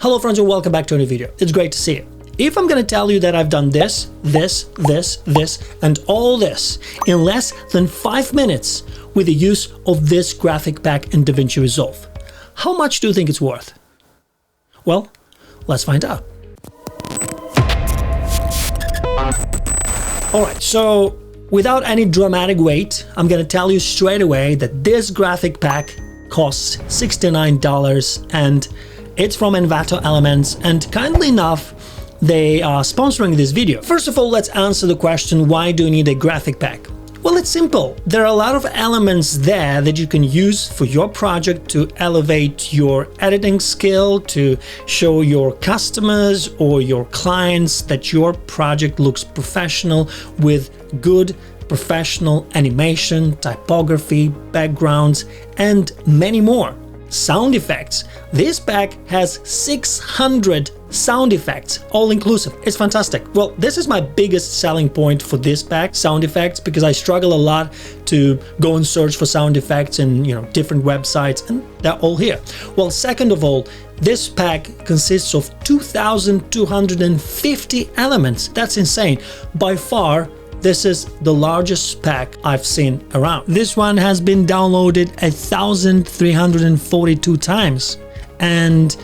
Hello friends and welcome back to a new video. It's great to see you. If I'm gonna tell you that I've done this, and all this in less than 5 minutes with the use of this graphic pack in DaVinci Resolve, how much do you think it's worth? Well, let's find out. Alright, so without any dramatic wait, I'm gonna tell you straight away that this graphic pack costs $69 and it's from Envato Elements, and kindly enough, they are sponsoring this video. First of all, let's answer the question, why do you need a graphic pack? Well, it's simple. There are a lot of elements there that you can use for your project to elevate your editing skill, to show your customers or your clients that your project looks professional with good professional animation, typography, backgrounds, and many more. Sound effects. This pack has 600 sound effects, all inclusive. It's fantastic. Well, this is my biggest selling point for this pack, sound effects, because I struggle a lot to go and search for sound effects in different websites, and they're all here. Well, second of all, this pack consists of 2,250 elements. That's insane. By far, this is the largest pack I've seen around. This one has been downloaded 1,342 times, and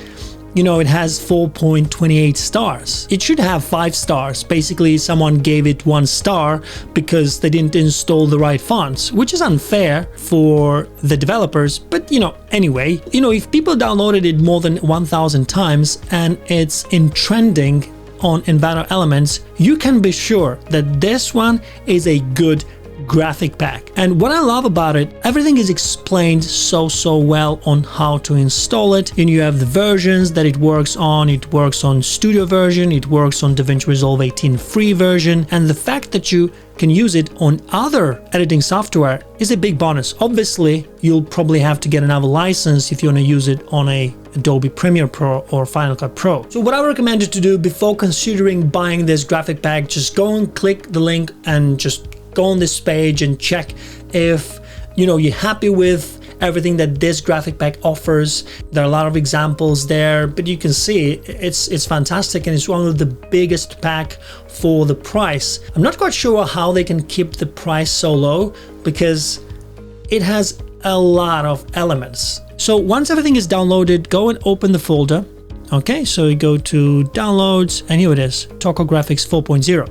it has 4.28 stars. It should have 5 stars. Basically, someone gave it 1 star because they didn't install the right fonts, which is unfair for the developers. But anyway, if people downloaded it more than 1,000 times and it's in trending on Envato Elements, you can be sure that this one is a good graphic pack. And what I love about it, everything is explained so well on how to install it. And you have the versions that it works on. It works on Studio version, it works on DaVinci Resolve 18 free version, and the fact that you can use it on other editing software is a big bonus. Obviously, you'll probably have to get another license if you want to use it on a Adobe Premiere Pro or Final Cut Pro. So what I recommend you to do before considering buying this graphic pack, just go and click the link and just go on this page and check if you're happy with everything that this graphic pack offers. There are a lot of examples there, but you can see it's fantastic, and it's one of the biggest pack for the price. I'm not quite sure how they can keep the price so low because it has a lot of elements. So once everything is downloaded, go and open the folder. Okay, so you go to downloads, and here it is, Toko Graphics 4.0.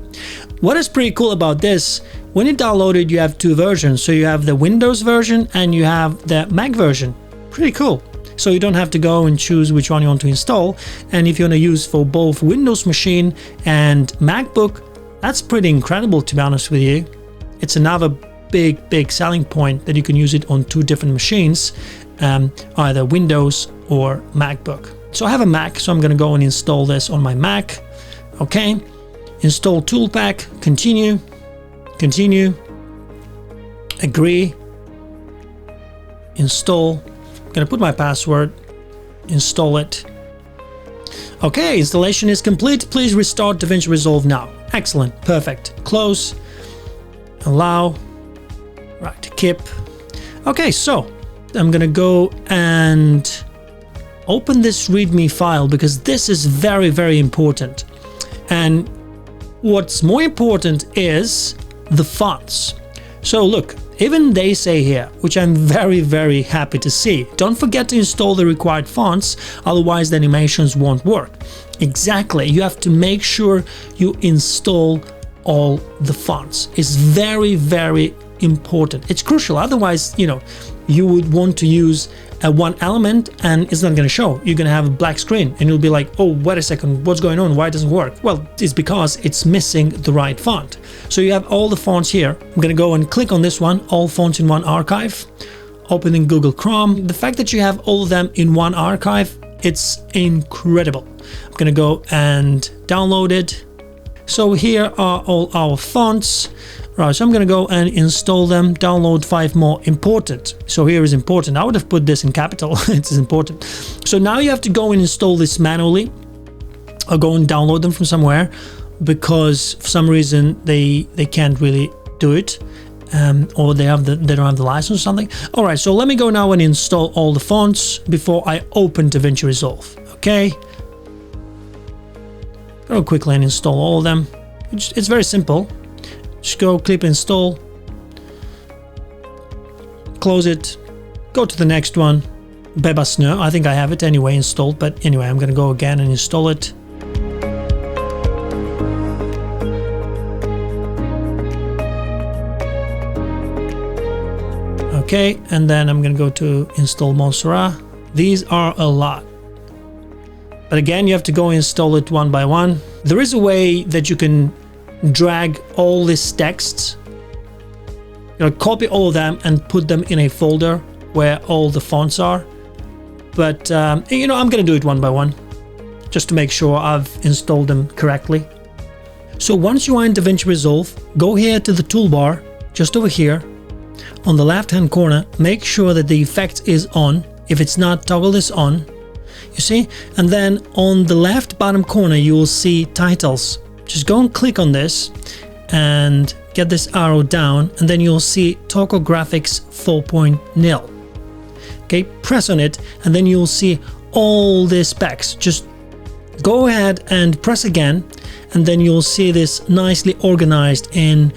What is pretty cool about this, when you download it, you have 2 versions. So you have the Windows version and you have the Mac version. Pretty cool. So you don't have to go and choose which one you want to install. And if you want to use for both Windows machine and MacBook, that's pretty incredible, to be honest with you. It's another big selling point that you can use it on 2 different machines, either Windows or MacBook. So I have a Mac, so I'm going to go and install this on my Mac. Okay, install tool pack, continue, agree, install. I'm going to put my password, install it. Okay, installation is complete. Please restart DaVinci Resolve now. Excellent, perfect. Close, allow, right, keep. Okay, so I'm going to go and open this README file because this is very important. And what's more important is the fonts. So look, even they say here, which I'm very happy to see, don't forget to install the required fonts, otherwise the animations won't work. Exactly, you have to make sure you install all the fonts. It's very important. It's crucial, otherwise you would want to use one element and it's not going to show. You're going to have a black screen and you'll be like, oh, wait a second, what's going on? Why it doesn't work? Well, it's because it's missing the right font. So you have all the fonts here. I'm going to go and click on this one, all fonts in one archive, opening Google Chrome. The fact that you have all of them in one archive, it's incredible. I'm going to go and download it. So here are all our fonts. Right, so I'm going to go and install them, download 5 more, important. So here is important. I would have put this in capital. It's important. So now you have to go and install this manually or go and download them from somewhere because for some reason they can't really do it. Or they don't have the license or something. All right, so let me go now and install all the fonts before I open DaVinci Resolve. Okay, Go quickly and install all of them. It's very simple. Just go click install, close it, go to the next one. Bebasnö, I think I have it anyway installed, but anyway, I'm gonna go again and install it. Okay, and then I'm gonna go to install Montserrat. These are a lot. But again, you have to go install it one by one. There is a way that you can drag all these texts, copy all of them and put them in a folder where all the fonts are. But I'm gonna do it one by one just to make sure I've installed them correctly. So once you are in DaVinci Resolve, go here to the toolbar, just over here. On the left hand corner, make sure that the effect is on. If it's not, toggle this on. You see? And then on the left bottom corner, you will see titles. Just go and click on this and get this arrow down, and then you'll see Toko Graphics 4.0. Okay, press on it, and then you'll see all the specs. Just go ahead and press again, and then you'll see this nicely organized in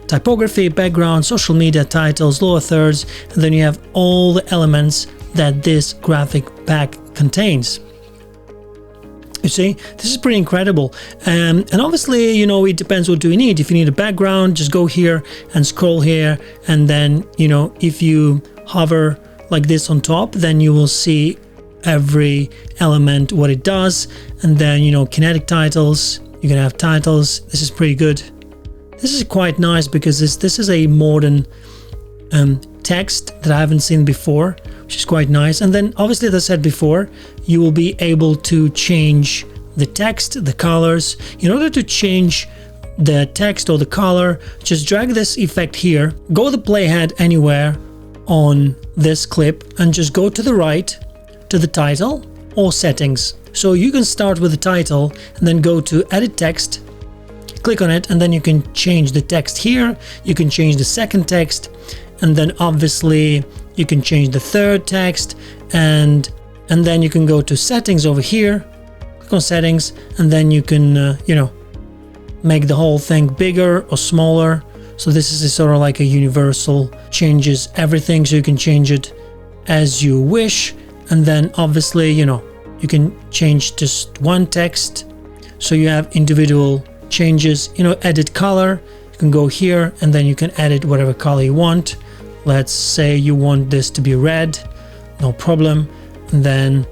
typography, background, social media, titles, lower thirds, and then you have all the elements that this graphic pack contains. You see, this is pretty incredible. And obviously, it depends what do you need. If you need a background, just go here and scroll here, and then, if you hover like this on top, then you will see every element, what it does, and then, kinetic titles, you're gonna have titles. This is pretty good. This is quite nice because this is a modern text that I haven't seen before, which is quite nice. And then obviously, as I said before, you will be able to change the text, the colors. In order to change the text or the color, just drag this effect here, go the playhead anywhere on this clip, and just go to the right to the title or settings. So you can start with the title and then go to edit text, click on it, and then you can change the text here. You can change the second text, and then obviously you can change the third text, and then you can go to settings over here, click on settings, and then you can make the whole thing bigger or smaller. So this is sort of like a universal, changes everything, so you can change it as you wish. And then obviously you can change just one text, so you have individual changes. Edit color, you can go here and then you can edit whatever color you want. Let's say you want this to be red, no problem. And then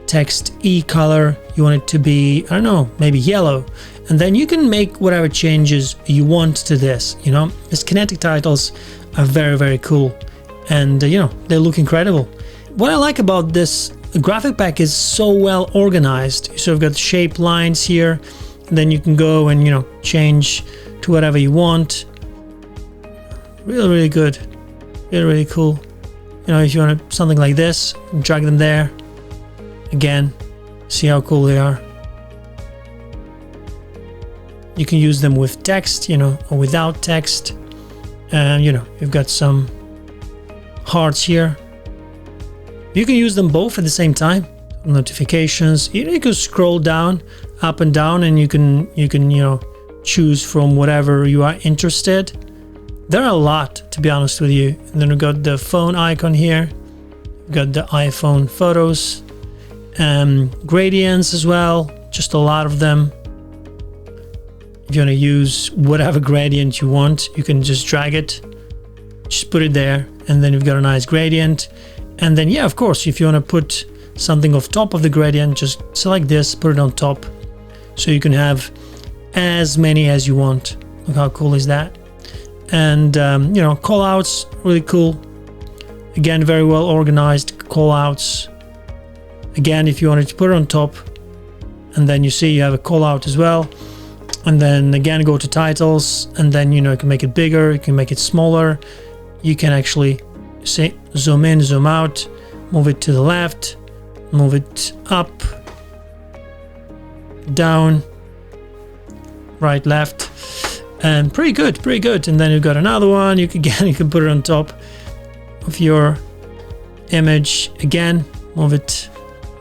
text E color, you want it to be, I don't know, maybe yellow. And then you can make whatever changes you want to this. These kinetic titles are very, very cool, and they look incredible. What I like about this graphic pack is so well organized. So you've got shape lines here, and then you can go and change to whatever you want. Really, really good. Really, really cool. If you want something like this, drag them there. Again, see how cool they are. You can use them with text, or without text. And you've got some hearts here. You can use them both at the same time. Notifications. You can scroll down, up and down, and you can choose from whatever you are interested. There are a lot, to be honest with you. And then we've got the phone icon here. We've got the iPhone photos, gradients as well. Just a lot of them. If you want to use whatever gradient you want, you can just drag it, just put it there, and then you've got a nice gradient. And then, of course, if you want to put something off top of the gradient, just select this, put it on top, so you can have as many as you want. Look how cool is that? And call outs, really cool. Again, very well organized call outs. Again, if you wanted to put it on top, and then you see you have a call out as well. And then again, go to titles, and then you can make it bigger, you can make it smaller. You can actually zoom in, zoom out, move it to the left, move it up, down, right, left, and pretty good, pretty good. And then you've got another one. You can put it on top of your image. Again, move it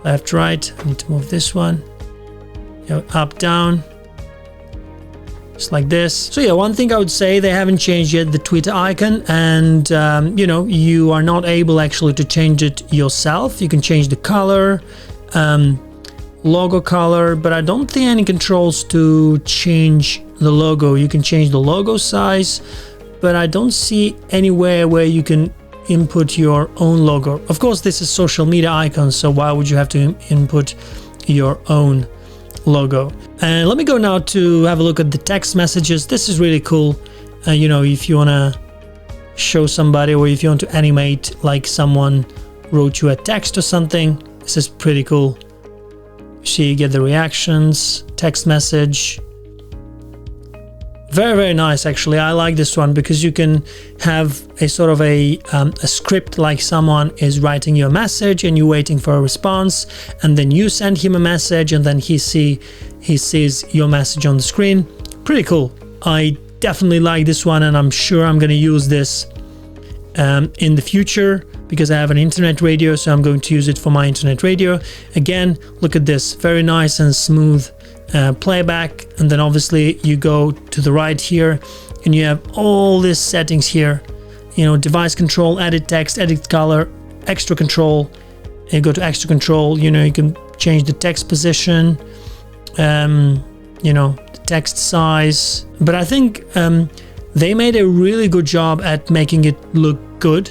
left, right. I need to move this one. Up, down. just like this. So yeah, one thing I would say, they haven't changed yet the Twitter icon, and you know, you are not able actually to change it yourself. You can change the color, logo color, but I don't think any controls to change the logo. You can change the logo size, but I don't see anywhere where you can input your own logo. Of course, this is social media icons, so why would you have to input your own logo? And let me go now to have a look at the text messages. This is really cool. You know, if you want to show somebody, or if you want to animate like someone wrote you a text or something, this is pretty cool. See, you get the reactions, text message. Very, very nice, actually. I like this one because you can have a sort of a script, like someone is writing you a message and you're waiting for a response, and then you send him a message, and then he sees your message on the screen. Pretty cool. I definitely like this one, and I'm sure I'm going to use this in the future, because I have an internet radio, so I'm going to use it for my internet radio. Again, look at this, very nice and smooth playback. And then obviously you go to the right here and you have all these settings here, you know, device control, edit text, edit color, extra control. You go to extra control, you know, you can change the text position, you know, the text size. But I think they made a really good job at making it look good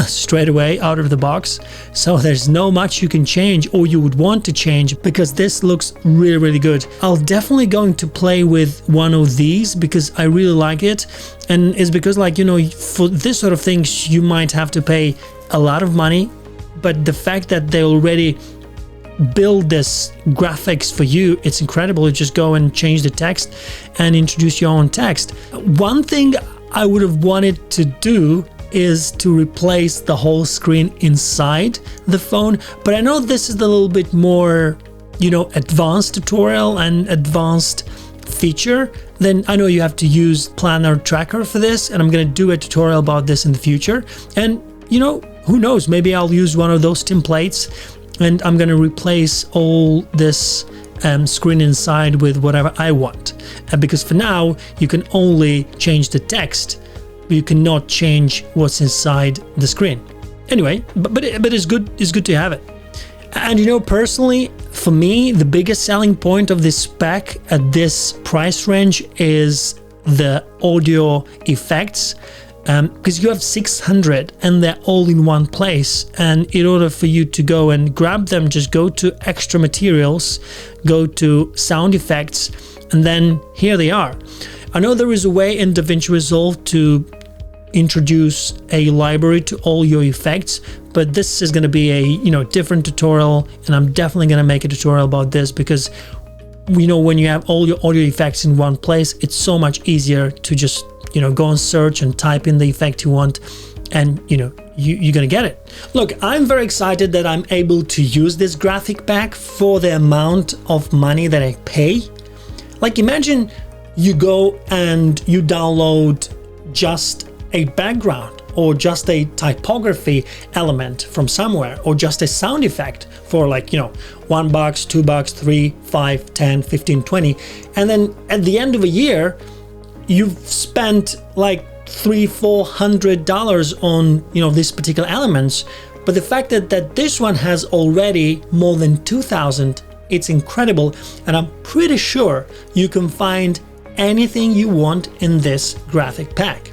straight away out of the box. So there's no much you can change, or you would want to change, because this looks really, really good. I'll definitely going to play with one of these because I really like it. And it's because, like, you know, for this sort of things you might have to pay a lot of money, but the fact that they already build this graphics for you, it's incredible. You just go and change the text and introduce your own text. One thing I would have wanted to do is to replace the whole screen inside the phone, but I know this is a little bit more, you know, advanced tutorial and advanced feature. Then I know you have to use Planner Tracker for this, and I'm going to do a tutorial about this in the future. And you know, who knows, maybe I'll use one of those templates and I'm going to replace all this screen inside with whatever I want, because for now you can only change the text. You cannot change what's inside the screen. Anyway, but it's good to have it. And you know, personally, for me, the biggest selling point of this spec at this price range is the audio effects, because you have 600 and they're all in one place. And in order for you to go and grab them, just go to extra materials, go to sound effects, and then here they are. I know there is a way in DaVinci Resolve to introduce a library to all your effects, but this is going to be a, you know, different tutorial, and I'm definitely going to make a tutorial about this, because, you know, when you have all your audio effects in one place, it's so much easier to just, you know, go and search and type in the effect you want, and you know, you're gonna get it. Look, I'm very excited that I'm able to use this graphic pack for the amount of money that I pay. Like, imagine you go and you download just a background or just a typography element from somewhere, or just a sound effect for, like, you know, $1, $2, $3, $5, $10, $15, $20, and then at the end of a year you've spent like $300-400 on, you know, these particular elements. But the fact that this one has already more than 2,000, it's incredible, and I'm pretty sure you can find anything you want in this graphic pack.